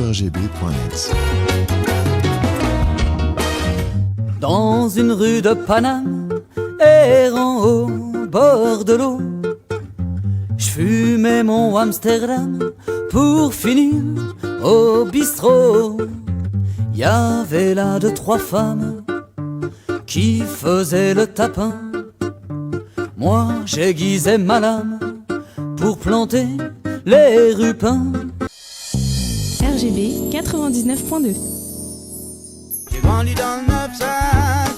radiorgb.net. Dans une rue de Paname, errant au bord de l'eau, je fumais mon Amsterdam pour finir au bistrot. Y avait là 2-3 femmes qui faisaient le tapin. Moi j'aiguisais ma lame pour planter les rupins. RGB 99.2. J'ai grandi dans le 9-5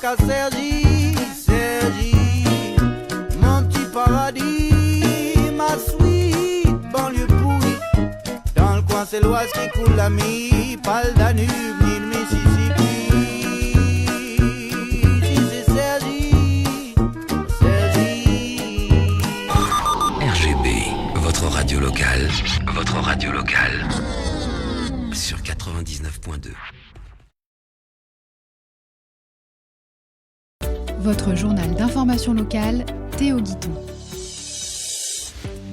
à Cergy, mon petit paradis, ma suite, banlieue pourrie. Dans le coin c'est l'Oise qui coule la mie, pas le Danube ni le Mississippi. Si c'est Cergy. RGB, votre radio locale sur 99.2. Votre journal d'information locale, Théo Guiton.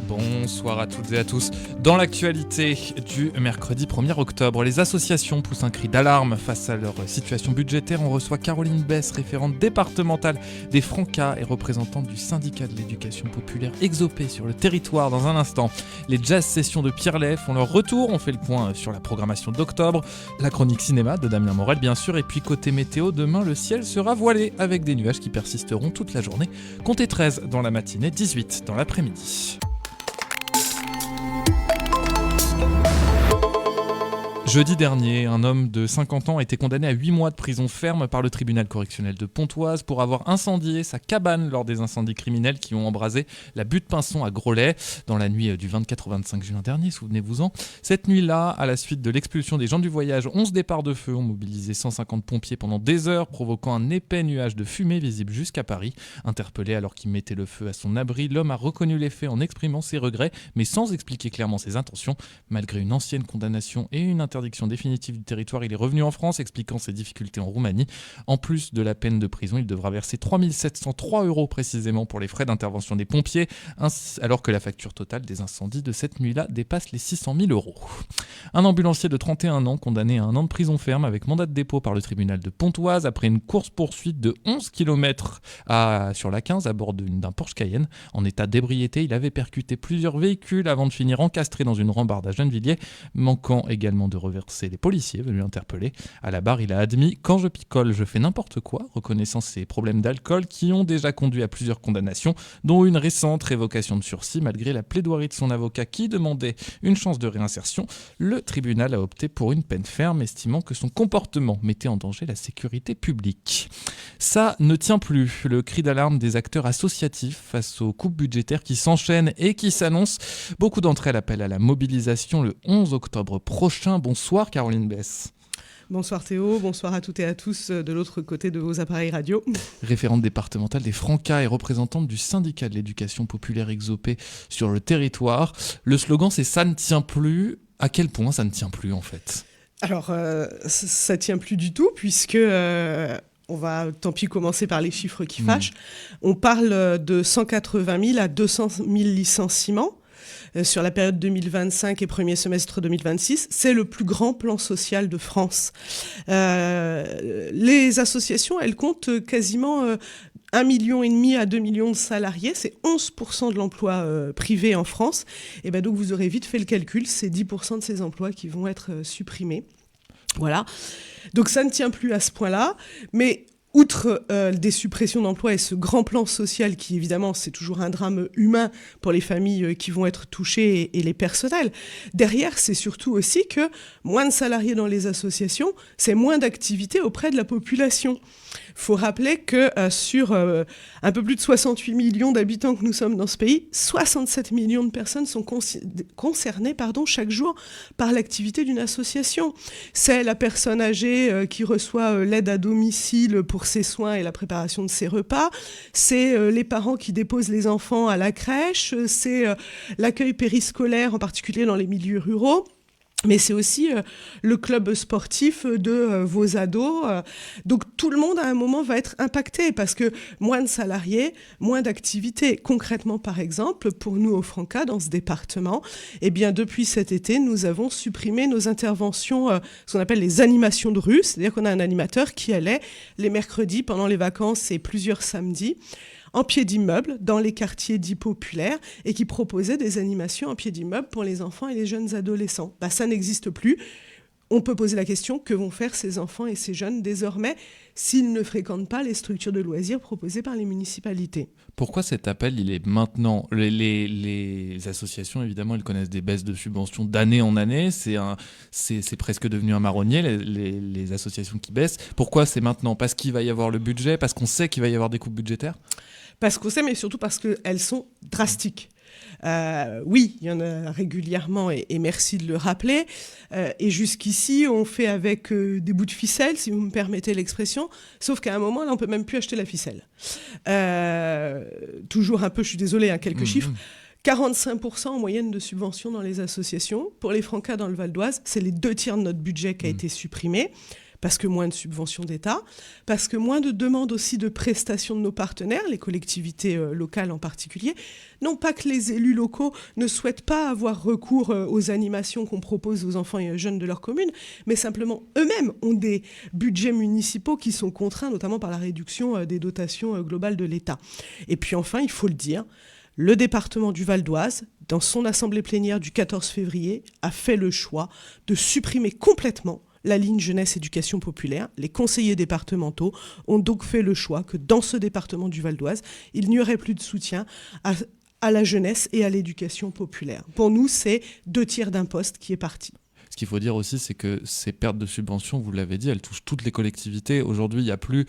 Bonsoir à toutes et à tous. Dans l'actualité du mercredi 1er octobre, les associations poussent un cri d'alarme face à leur situation budgétaire. On reçoit Caroline Bess, référente départementale des Francas et représentante du syndicat de l'éducation populaire Exopé sur le territoire. Dans un instant, les jazz sessions de Pierre-Lay font leur retour. On fait le point sur la programmation d'octobre, la chronique cinéma de Damien Morel bien sûr, et puis côté météo, demain le ciel sera voilé avec des nuages qui persisteront toute la journée. Comptez 13 dans la matinée, 18 dans l'après-midi. Jeudi dernier, un homme de 50 ans a été condamné à 8 mois de prison ferme par le tribunal correctionnel de Pontoise pour avoir incendié sa cabane lors des incendies criminels qui ont embrasé la butte Pinson à Groslay dans la nuit du 24 au 25 juin dernier, souvenez-vous-en. Cette nuit-là, à la suite de l'expulsion des gens du voyage, 11 départs de feu ont mobilisé 150 pompiers pendant des heures, provoquant un épais nuage de fumée visible jusqu'à Paris. Interpellé alors qu'il mettait le feu à son abri, l'homme a reconnu les faits en exprimant ses regrets, mais sans expliquer clairement ses intentions. Malgré une ancienne condamnation et une interdiction définitive du territoire, il est revenu en France expliquant ses difficultés en Roumanie. En plus de la peine de prison, il devra verser 3 703 € précisément pour les frais d'intervention des pompiers, alors que la facture totale des incendies de cette nuit-là dépasse les 600 000 €. Un ambulancier de 31 ans condamné à 1 an de prison ferme avec mandat de dépôt par le tribunal de Pontoise après une course-poursuite de 11 km sur la 15 à bord d'un Porsche Cayenne. En état d'ébriété, il avait percuté plusieurs véhicules avant de finir encastré dans une rambarde à Gennevilliers, manquant également de reverser les policiers venus l'interpeller. À la barre, il a admis « Quand je picole, je fais n'importe quoi », reconnaissant ses problèmes d'alcool qui ont déjà conduit à plusieurs condamnations, dont une récente révocation de sursis. Malgré la plaidoirie de son avocat qui demandait une chance de réinsertion, le tribunal a opté pour une peine ferme, estimant que son comportement mettait en danger la sécurité publique. Ça ne tient plus. Le cri d'alarme des acteurs associatifs face aux coupes budgétaires qui s'enchaînent et qui s'annoncent. Beaucoup d'entre elles appellent à la mobilisation le 11 octobre prochain. Bonsoir Caroline Bess. Bonsoir Théo, bonsoir à toutes et à tous de l'autre côté de vos appareils radio. Référente départementale des Francas et représentante du syndicat de l'éducation populaire Exopé sur le territoire. Le slogan c'est « Ça ne tient plus ». À quel point ça ne tient plus en fait ? Alors, ça tient plus du tout puisque... on va tant pis commencer par les chiffres qui fâchent. On parle de 180 000 à 200 000 licenciements sur la période 2025 et premier semestre 2026. C'est le plus grand plan social de France. Les associations, elles comptent quasiment 1,5 million à 2 millions de salariés. C'est 11% de l'emploi privé en France. Et ben donc vous aurez vite fait le calcul, c'est 10% de ces emplois qui vont être supprimés. Voilà. Donc ça ne tient plus à ce point-là, mais outre des suppressions d'emplois et ce grand plan social qui, évidemment, c'est toujours un drame humain pour les familles qui vont être touchées et les personnels, derrière, c'est surtout aussi que moins de salariés dans les associations, c'est moins d'activité auprès de la population. Il faut rappeler que sur un peu plus de 68 millions d'habitants que nous sommes dans ce pays, 67 millions de personnes sont concernées chaque jour par l'activité d'une association. C'est la personne âgée qui reçoit l'aide à domicile pour ses soins et la préparation de ses repas, c'est les parents qui déposent les enfants à la crèche, c'est l'accueil périscolaire, en particulier dans les milieux ruraux. Mais c'est aussi le club sportif de vos ados. Donc tout le monde à un moment va être impacté parce que moins de salariés, moins d'activités. Concrètement, par exemple, pour nous au Franca, dans ce département, eh bien, depuis cet été, nous avons supprimé nos interventions, ce qu'on appelle les animations de rue. C'est-à-dire qu'on a un animateur qui allait les mercredis pendant les vacances et plusieurs samedis en pied d'immeuble dans les quartiers dits populaires et qui proposait des animations en pied d'immeuble pour les enfants et les jeunes adolescents. Ça n'existe plus. On peut poser la question, que vont faire ces enfants et ces jeunes désormais s'ils ne fréquentent pas les structures de loisirs proposées par les municipalités? Pourquoi cet appel, il est maintenant? Les associations, évidemment, elles connaissent des baisses de subventions d'année en année. C'est presque devenu un marronnier, les associations qui baissent. Pourquoi c'est maintenant? Parce qu'il va y avoir le budget? Parce qu'on sait qu'il va y avoir des coupes budgétaires? Parce qu'on sait, mais surtout parce qu'elles sont drastiques. Oui, il y en a régulièrement et merci de le rappeler. Et jusqu'ici, on fait avec des bouts de ficelle, si vous me permettez l'expression, sauf qu'à un moment, là, on peut même plus acheter la ficelle. Toujours un peu, je suis désolée, quelques chiffres. 45% en moyenne de subventions dans les associations. Pour les Francas dans le Val d'Oise, c'est les 2/3 de notre budget qui a été supprimé. Parce que moins de subventions d'État, parce que moins de demandes aussi de prestations de nos partenaires, les collectivités locales en particulier. Non pas que les élus locaux ne souhaitent pas avoir recours aux animations qu'on propose aux enfants et aux jeunes de leur commune, mais simplement eux-mêmes ont des budgets municipaux qui sont contraints, notamment par la réduction des dotations globales de l'État. Et puis enfin, il faut le dire, le département du Val d'Oise, dans son assemblée plénière du 14 février, a fait le choix de supprimer complètement la ligne jeunesse-éducation populaire. Les conseillers départementaux ont donc fait le choix que dans ce département du Val d'Oise, il n'y aurait plus de soutien à la jeunesse et à l'éducation populaire. Pour nous, c'est 2/3 d'un poste qui est parti. Ce qu'il faut dire aussi, c'est que ces pertes de subventions, vous l'avez dit, elles touchent toutes les collectivités. Aujourd'hui, il n'y a plus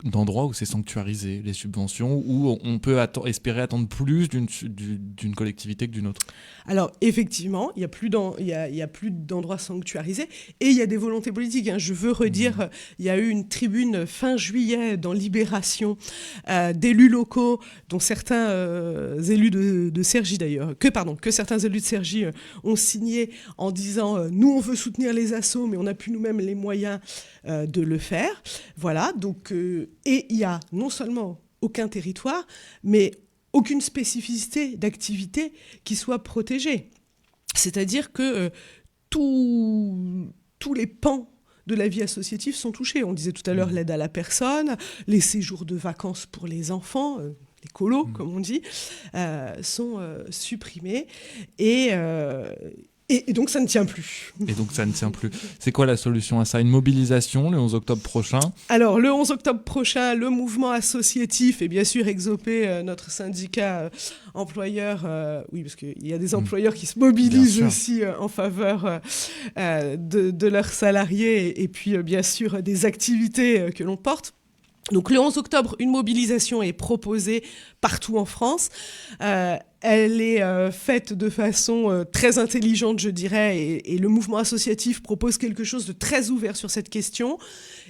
d'endroits où c'est sanctuarisé, les subventions, où on peut espérer attendre plus d'une collectivité que d'une autre. Alors, effectivement, il n'y a plus d'endroits sanctuarisés et il y a des volontés politiques. Je veux redire, il y a eu une tribune fin juillet dans Libération d'élus locaux, dont certains élus de Cergy d'ailleurs, que certains élus de Cergy ont signé en disant « Nous, on veut soutenir les assos, mais on n'a plus nous-mêmes les moyens de le faire. » Voilà, donc... et il n'y a non seulement aucun territoire, mais aucune spécificité d'activité qui soit protégée. C'est-à-dire que tous les pans de la vie associative sont touchés. On disait tout à l'heure l'aide à la personne, les séjours de vacances pour les enfants, les colos, comme on dit, sont supprimés. Et donc, ça ne tient plus. C'est quoi la solution à ça? Une mobilisation le 11 octobre prochain? Alors, le 11 octobre prochain, le mouvement associatif et bien sûr Exopé, notre syndicat employeur, oui, parce qu'il y a des employeurs qui se mobilisent aussi en faveur de leurs salariés et puis bien sûr des activités que l'on porte. Donc le 11 octobre, une mobilisation est proposée partout en France. Elle est faite de façon très intelligente, je dirais, et le mouvement associatif propose quelque chose de très ouvert sur cette question.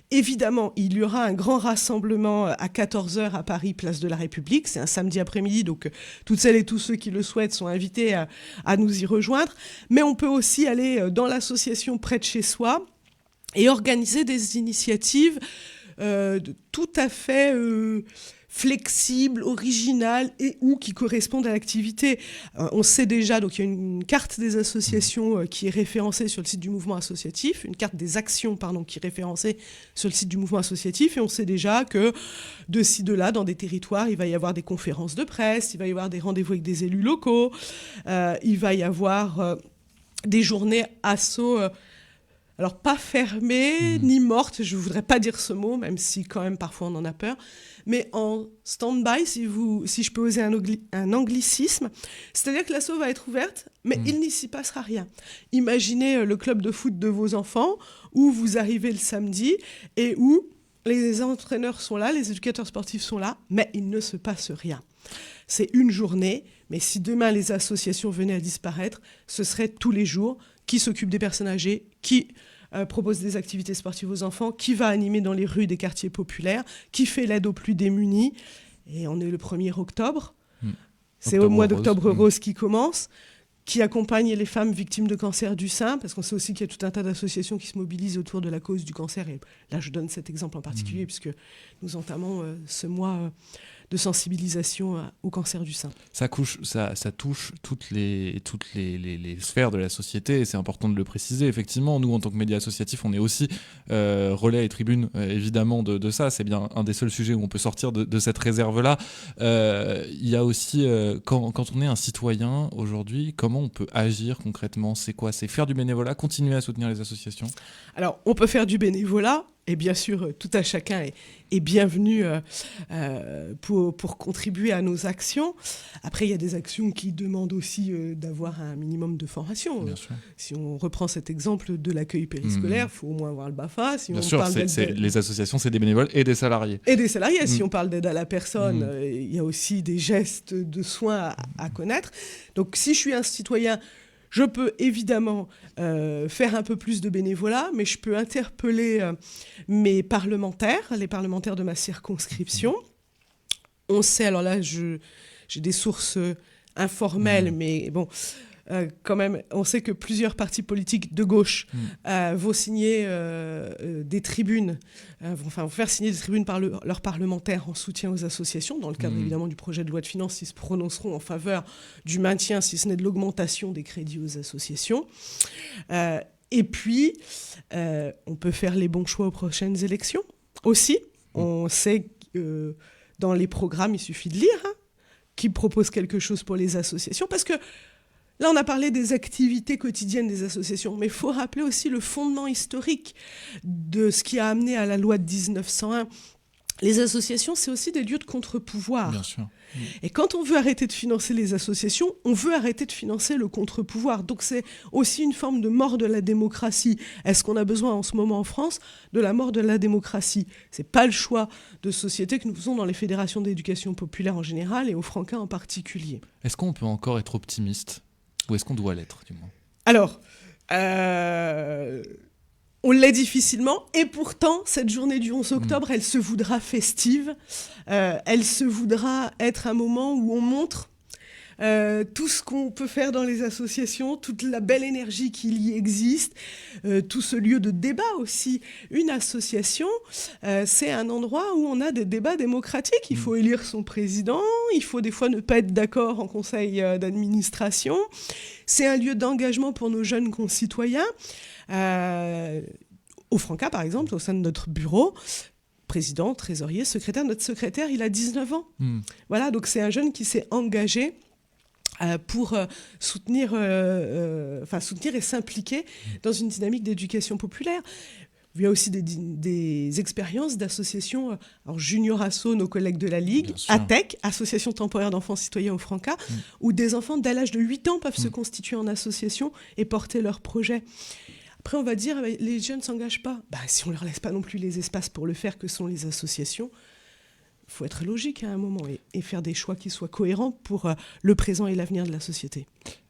Évidemment, il y aura un grand rassemblement à 14h à Paris, place de la République. C'est un samedi après-midi, donc toutes celles et tous ceux qui le souhaitent sont invités à nous y rejoindre. Mais on peut aussi aller dans l'association près de chez soi et organiser des initiatives tout à fait flexibles, originales et ou qui correspondent à l'activité. On sait déjà, donc il y a une carte des associations qui est référencée sur le site du mouvement associatif, une carte des actions, qui est référencée sur le site du mouvement associatif, et on sait déjà que de ci, de là, dans des territoires, il va y avoir des conférences de presse, il va y avoir des rendez-vous avec des élus locaux, il va y avoir des journées asso... alors, pas fermée, ni morte, je ne voudrais pas dire ce mot, même si quand même parfois on en a peur, mais en stand-by, si je peux oser un anglicisme, c'est-à-dire que l'asso va être ouverte, mais il n'y s'y passera rien. Imaginez le club de foot de vos enfants, où vous arrivez le samedi, et où les entraîneurs sont là, les éducateurs sportifs sont là, mais il ne se passe rien. C'est une journée, mais si demain les associations venaient à disparaître, ce serait tous les jours. Qui s'occupe des personnes âgées, qui propose des activités sportives aux enfants, qui va animer dans les rues des quartiers populaires, qui fait l'aide aux plus démunis. Et on est le 1er octobre. C'est au mois d'octobre rose qui commence. qui accompagne les femmes victimes de cancer du sein, parce qu'on sait aussi qu'il y a tout un tas d'associations qui se mobilisent autour de la cause du cancer. Et là, je donne cet exemple en particulier, puisque nous entamons ce mois de sensibilisation au cancer du sein. Ça touche toutes les sphères de la société, et c'est important de le préciser. Effectivement, nous, en tant que médias associatifs, on est aussi relais et tribune, évidemment, de ça. C'est bien un des seuls sujets où on peut sortir de cette réserve-là. Il y a aussi, quand on est un citoyen aujourd'hui, comment on peut agir concrètement ? C'est quoi ? C'est faire du bénévolat, continuer à soutenir les associations ? Alors, on peut faire du bénévolat, et bien sûr, tout à chacun est bienvenu pour contribuer à nos actions. Après, il y a des actions qui demandent aussi d'avoir un minimum de formation. Bien sûr. Si on reprend cet exemple de l'accueil périscolaire, il faut au moins avoir le BAFA. Si bien on sûr, parle les associations, c'est des bénévoles et des salariés. Et des salariés. Si on parle d'aide à la personne, il y a aussi des gestes de soins à connaître. Donc, si je suis un citoyen, je peux évidemment faire un peu plus de bénévolat, mais je peux interpeller mes parlementaires, les parlementaires de ma circonscription. On sait, alors là, j'ai des sources informelles, mais bon, quand même, on sait que plusieurs partis politiques de gauche vont signer des tribunes, vont faire signer des tribunes par leurs parlementaires en soutien aux associations, dans le cadre évidemment du projet de loi de finances. Ils se prononceront en faveur du maintien, si ce n'est de l'augmentation des crédits aux associations. Et puis, on peut faire les bons choix aux prochaines élections aussi. On sait que dans les programmes, il suffit de lire, qui propose quelque chose pour les associations, parce que là, on a parlé des activités quotidiennes des associations, mais il faut rappeler aussi le fondement historique de ce qui a amené à la loi de 1901. Les associations, c'est aussi des lieux de contre-pouvoir. Bien sûr. Et quand on veut arrêter de financer les associations, on veut arrêter de financer le contre-pouvoir. Donc c'est aussi une forme de mort de la démocratie. Est-ce qu'on a besoin en ce moment en France de la mort de la démocratie ? C'est pas le choix de société que nous faisons dans les fédérations d'éducation populaire en général et au Franca en particulier. Est-ce qu'on peut encore être optimiste ? Ou est-ce qu'on doit l'être, du moins ? Alors, on l'est difficilement, et pourtant, cette journée du 11 octobre, elle se voudra festive. Elle se voudra être un moment où on montre tout ce qu'on peut faire dans les associations, toute la belle énergie qu'il y existe, tout ce lieu de débat aussi. Une association, c'est un endroit où on a des débats démocratiques. Il faut élire son président, il faut des fois ne pas être d'accord en conseil d'administration. C'est un lieu d'engagement pour nos jeunes concitoyens. Au Franca, par exemple, au sein de notre bureau, président, trésorier, secrétaire, notre secrétaire, il a 19 ans. Voilà, donc c'est un jeune qui s'est engagé pour soutenir et s'impliquer dans une dynamique d'éducation populaire. Il y a aussi des expériences d'associations, alors Junior Asso, nos collègues de la Ligue, ATEC, Association temporaire d'enfants citoyens au Franca, où des enfants dès l'âge de 8 ans peuvent se constituer en association et porter leurs projets. Après, on va dire, les jeunes ne s'engagent pas. Si on ne leur laisse pas non plus les espaces pour le faire que sont les associations, il faut être logique à un moment et faire des choix qui soient cohérents pour le présent et l'avenir de la société.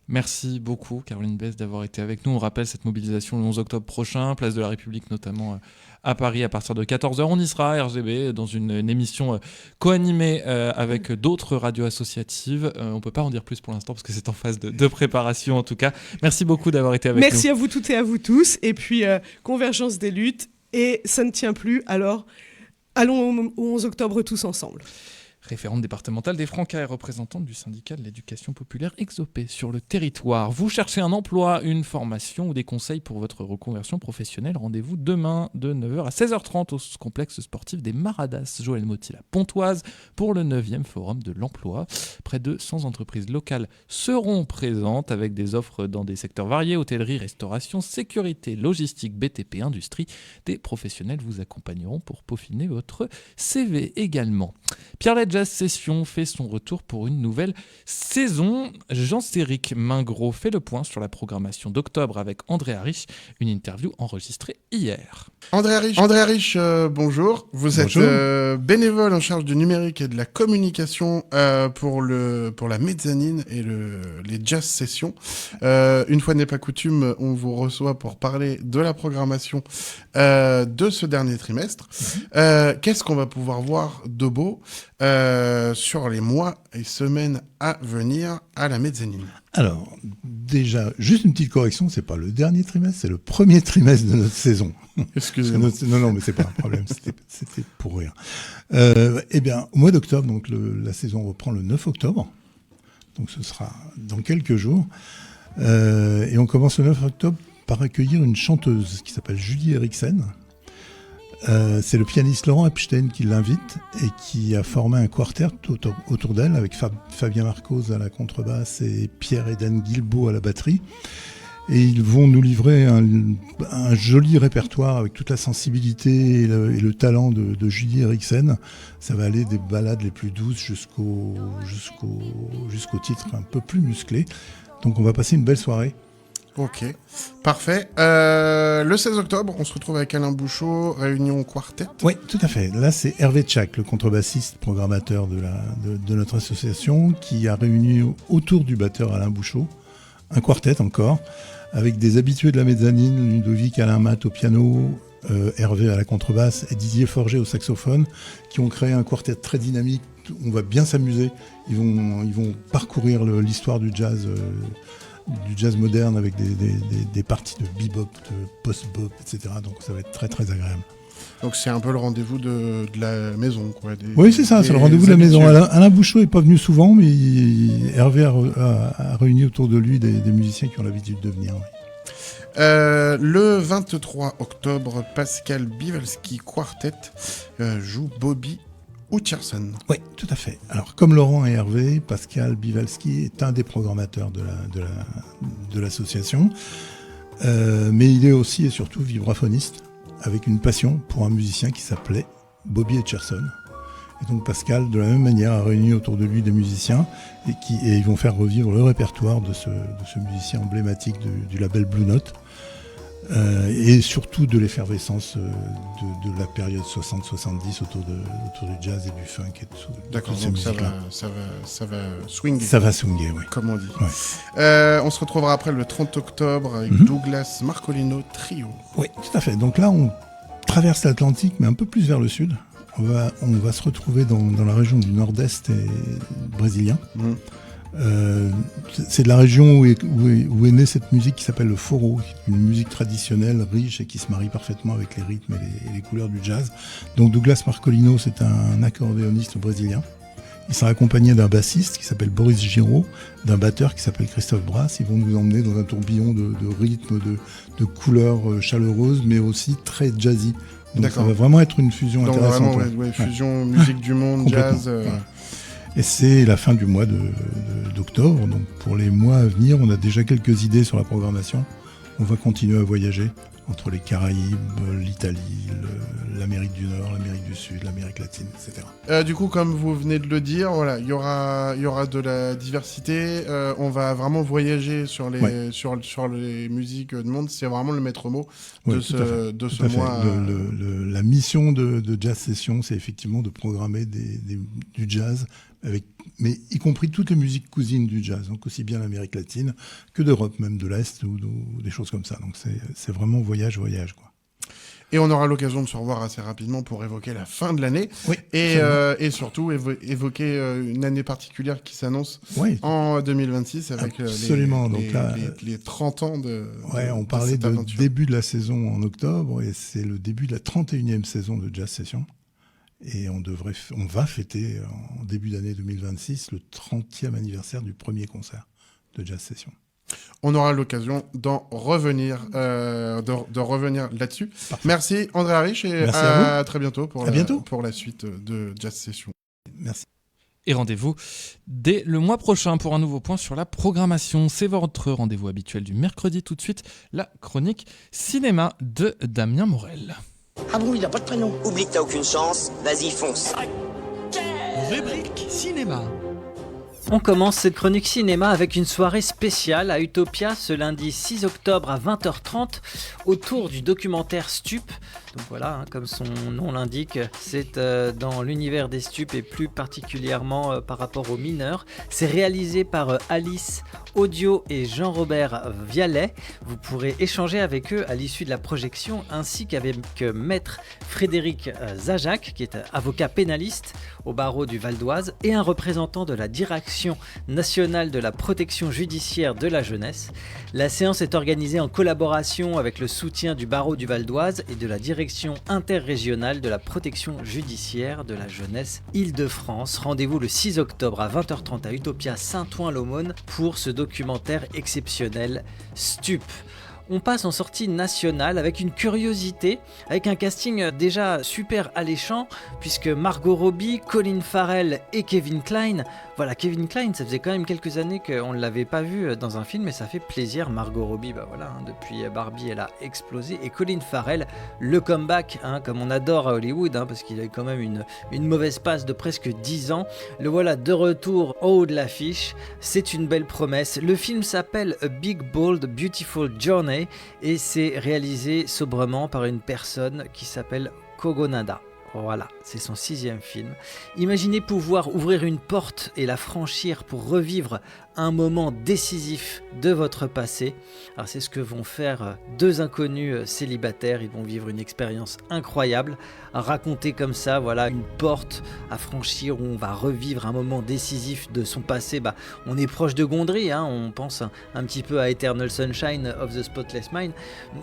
Merci beaucoup, Caroline Besse, d'avoir été avec nous. On rappelle cette mobilisation le 11 octobre prochain, place de la République notamment à Paris à partir de 14h. On y sera, RGB, dans une émission co-animée avec d'autres radios associatives. On ne peut pas en dire plus pour l'instant parce que c'est en phase de préparation en tout cas. Merci beaucoup d'avoir été avec nous. Merci à vous toutes et à vous tous. Et puis, convergence des luttes. Et ça ne tient plus, alors allons au 11 octobre tous ensemble. Référente départementale des Francas et représentante du syndicat de l'éducation populaire Exopé sur le territoire. Vous cherchez un emploi, une formation ou des conseils pour votre reconversion professionnelle, rendez-vous demain de 9h à 16h30 au complexe sportif des Maradas Joël Motil à Pontoise pour le 9e forum de l'emploi. Près de 100 entreprises locales seront présentes avec des offres dans des secteurs variés, hôtellerie, restauration, sécurité, logistique, BTP, industrie. Des professionnels vous accompagneront pour peaufiner votre CV également. Pierre-Lette Jazz Session fait son retour pour une nouvelle saison. Jean-Céric Mingros fait le point sur la programmation d'octobre avec André Harich, une interview enregistrée hier. André Harich, bonjour. Vous êtes bénévole en charge du numérique et de la communication pour la mezzanine et les jazz sessions. Une fois n'est pas coutume, on vous reçoit pour parler de la programmation de ce dernier trimestre. Qu'est-ce qu'on va pouvoir voir de beau sur les mois et semaines à venir à la mezzanine? Alors, déjà, juste une petite correction, c'est pas le dernier trimestre, c'est le premier trimestre de notre saison. Excusez-moi. Non, mais c'est pas un problème, c'était pour rire. Eh bien, au mois d'octobre, donc la saison reprend le 9 octobre, donc ce sera dans quelques jours. Et on commence le 9 octobre par accueillir une chanteuse qui s'appelle Julie Eriksen. C'est le pianiste Laurent Epstein qui l'invite et qui a formé un quartet autour d'elle avec Fabien Marcos à la contrebasse et Pierre-Eden Guilbeault à la batterie. Et ils vont nous livrer un joli répertoire avec toute la sensibilité et le talent de Julie Eriksen. Ça va aller des ballades les plus douces jusqu'au titre un peu plus musclé. Donc on va passer une belle soirée. Ok, parfait. Le 16 octobre, on se retrouve avec Alain Bouchot, réunion quartet. Oui, tout à fait. Là, c'est Hervé Tchak, le contrebassiste programmateur de notre association, qui a réuni autour du batteur Alain Bouchot un quartet encore, avec des habitués de la mezzanine, Ludovic Alain Matt au piano, Hervé à la contrebasse et Didier Forger au saxophone, qui ont créé un quartet très dynamique. On va bien s'amuser. Ils vont parcourir l'histoire du jazz moderne avec des parties de bebop, de post-bop, etc. Donc ça va être très très agréable. Donc c'est un peu le rendez-vous de la maison, quoi. Oui, c'est ça, c'est le rendez-vous de la maison. Alain Bouchot n'est pas venu souvent, mais Hervé a réuni autour de lui des musiciens qui ont l'habitude de venir. Oui. Le 23 octobre, Pascal Bivalski Quartet joue Bobby Hutcherson. Oui, tout à fait. Alors, comme Laurent et Hervé, Pascal Bivalski est un des programmateurs de l'association, mais il est aussi et surtout vibraphoniste, avec une passion pour un musicien qui s'appelait Bobby Hutcherson. Et donc Pascal, de la même manière, a réuni autour de lui des musiciens et ils vont faire revivre le répertoire de ce musicien emblématique du label Blue Note. Et surtout de l'effervescence de la période 60-70 autour du jazz et du funk et tout. D'accord, donc ça va swinguer. Ça va swinguer, oui. Comme on dit. Ouais. On se retrouvera après le 30 octobre avec Douglas Marcolino Trio. Oui, tout à fait. Donc là, on traverse l'Atlantique, mais un peu plus vers le sud. On va se retrouver dans la région du nord-est et brésilien. C'est de la région où est née cette musique qui s'appelle le forró, une musique traditionnelle, riche et qui se marie parfaitement avec les rythmes et les couleurs du jazz. Donc Douglas Marcolino, c'est un accordéoniste brésilien. Il sera accompagné d'un bassiste qui s'appelle Boris Giraud, d'un batteur qui s'appelle Christophe Brass. Ils vont nous emmener dans un tourbillon de rythmes, de couleurs chaleureuses, mais aussi très jazzy. Donc ça va vraiment être une fusion intéressante. Vraiment, fusion musique du monde, jazz. Et c'est la fin du mois d'octobre. Donc pour les mois à venir, on a déjà quelques idées sur la programmation. On va continuer à voyager entre les Caraïbes, l'Italie, l'Amérique du Nord, l'Amérique du Sud, l'Amérique latine, etc. Du coup, comme vous venez de le dire, voilà, il y aura de la diversité. On va vraiment voyager sur les musiques du monde. C'est vraiment le maître mot de ce mois. La mission de Jazz Session, c'est effectivement de programmer du jazz, mais y compris toutes les musiques cousines du jazz, donc aussi bien l'Amérique latine que d'Europe, même de l'Est ou des choses comme ça. Donc c'est vraiment voyage, quoi. Et on aura l'occasion de se revoir assez rapidement pour évoquer la fin de l'année et surtout évoquer une année particulière qui s'annonce en 2026 avec les 30 ans de on parlait de début de la saison en octobre et c'est le début de la 31e saison de Jazz Session. Et on va fêter en début d'année 2026 le 30e anniversaire du premier concert de Jazz Session. On aura l'occasion d'en revenir, de revenir là-dessus. Parfait. Merci André Harich et à très bientôt pour la suite de Jazz Session. Merci. Et rendez-vous dès le mois prochain pour un nouveau point sur la programmation. C'est votre rendez-vous habituel du mercredi. Tout de suite, la chronique cinéma de Damien Morel. Ah bon, il n'a pas de prénom. Oublie que t'as aucune chance, vas-y fonce. Rubrique cinéma. On commence cette chronique cinéma avec une soirée spéciale à Utopia ce lundi 6 octobre à 20h30 autour du documentaire Stup. Donc voilà, comme son nom l'indique, c'est dans l'univers des stupes et plus particulièrement par rapport aux mineurs. C'est réalisé par Alice Audio et Jean-Robert Vialet. Vous pourrez échanger avec eux à l'issue de la projection ainsi qu'avec maître Frédéric Zajac, qui est avocat pénaliste au barreau du Val d'Oise et un représentant de la Direction nationale de la protection judiciaire de la jeunesse. La séance est organisée en collaboration avec le soutien du barreau du Val d'Oise et de la Direction interrégionale de la protection judiciaire de la jeunesse Île-de-France. Rendez-vous le 6 octobre à 20h30 à Utopia Saint-Ouen-l'Aumône pour ce documentaire exceptionnel Stup. On passe en sortie nationale avec une curiosité, avec un casting déjà super alléchant, puisque Margot Robbie, Colin Farrell et Kevin Kline. Voilà, Kevin Kline, ça faisait quand même quelques années qu'on ne l'avait pas vu dans un film, et ça fait plaisir. Margot Robbie, depuis Barbie, elle a explosé. Et Colin Farrell, le comeback, comme on adore à Hollywood, parce qu'il a eu quand même une mauvaise passe de presque 10 ans. Le voilà de retour au haut de l'affiche. C'est une belle promesse. Le film s'appelle A Big, Bold, Beautiful Journey. Et c'est réalisé sobrement par une personne qui s'appelle Kogonada. Voilà, c'est son 6e film. Imaginez pouvoir ouvrir une porte et la franchir pour revivre un moment décisif de votre passé. Alors c'est ce que vont faire 2 inconnus célibataires. Ils vont vivre une expérience incroyable, raconter comme ça, voilà, une porte à franchir où on va revivre un moment décisif de son passé. On est proche de Gondry, on pense un petit peu à Eternal Sunshine of the Spotless Mind.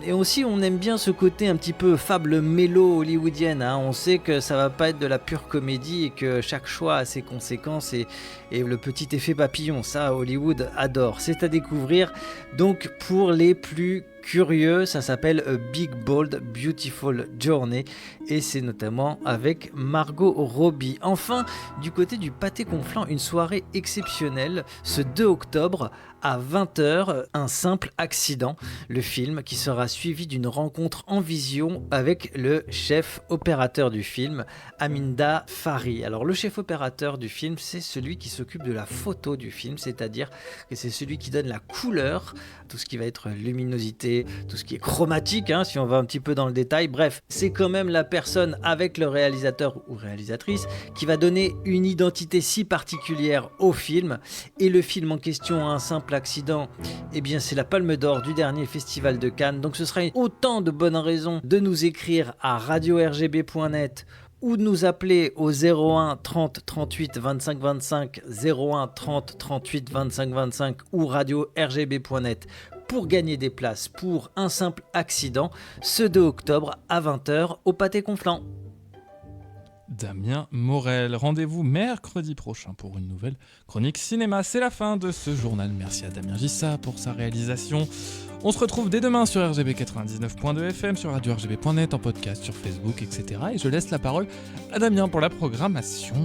Et aussi on aime bien ce côté un petit peu fable mélo hollywoodienne. On sait que ça va pas être de la pure comédie et que chaque choix a ses conséquences et le petit effet papillon, ça Hollywood adore. C'est à découvrir donc pour les plus curieux, ça s'appelle A Big, Bold, Beautiful Journey et c'est notamment avec Margot Robbie. Enfin, du côté du Pâté Conflans, une soirée exceptionnelle ce 2 octobre à 20h, Un simple accident, le film qui sera suivi d'une rencontre en vision avec le chef opérateur du film, Aminda Fari. Alors le chef opérateur du film, c'est celui qui s'occupe de la photo du film, c'est-à-dire que c'est celui qui donne la couleur, tout ce qui va être luminosité, tout ce qui est chromatique, si on va un petit peu dans le détail. Bref, c'est quand même la personne avec le réalisateur ou réalisatrice qui va donner une identité si particulière au film. Et le film en question, Un simple accident, eh bien c'est la Palme d'Or du dernier festival de Cannes. Donc ce sera autant de bonnes raisons de nous écrire à radio-rgb.net ou de nous appeler au 01 30 38 25 25, 01 30 38 25 25 ou radio-rgb.net pour gagner des places pour Un simple accident ce 2 octobre à 20h au Pâté Conflans. Damien Morel, rendez-vous mercredi prochain pour une nouvelle chronique cinéma. C'est la fin de ce journal. Merci à Damien Gissa pour sa réalisation. On se retrouve dès demain sur RGB 99.2 FM, sur radio-rgb.net, en podcast, sur Facebook, etc. Et je laisse la parole à Damien pour la programmation.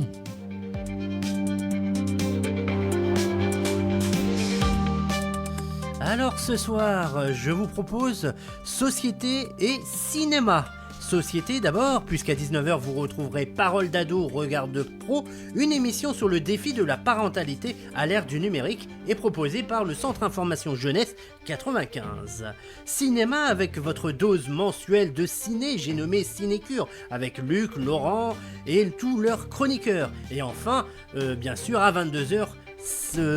Alors ce soir, je vous propose Société et cinéma. Société d'abord, puisqu'à 19h vous retrouverez Parole d'ado, regard de pro, une émission sur le défi de la parentalité à l'ère du numérique et proposée par le Centre Information Jeunesse 95. Cinéma avec votre dose mensuelle de ciné, j'ai nommé Cinécure, avec Luc, Laurent et tous leurs chroniqueurs. Et enfin, bien sûr à 22h,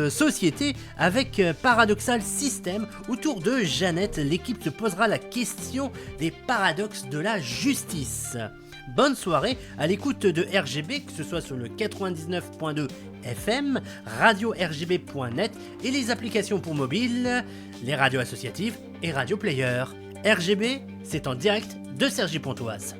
Société avec Paradoxal System. Autour de Jeannette, l'équipe se posera la question des paradoxes de la justice. Bonne soirée à l'écoute de RGB, que ce soit sur le 99.2 FM, radio-rgb.net et les applications pour mobile, les radios associatives et Radio Player. RGB, c'est en direct de Cergy-Pontoise.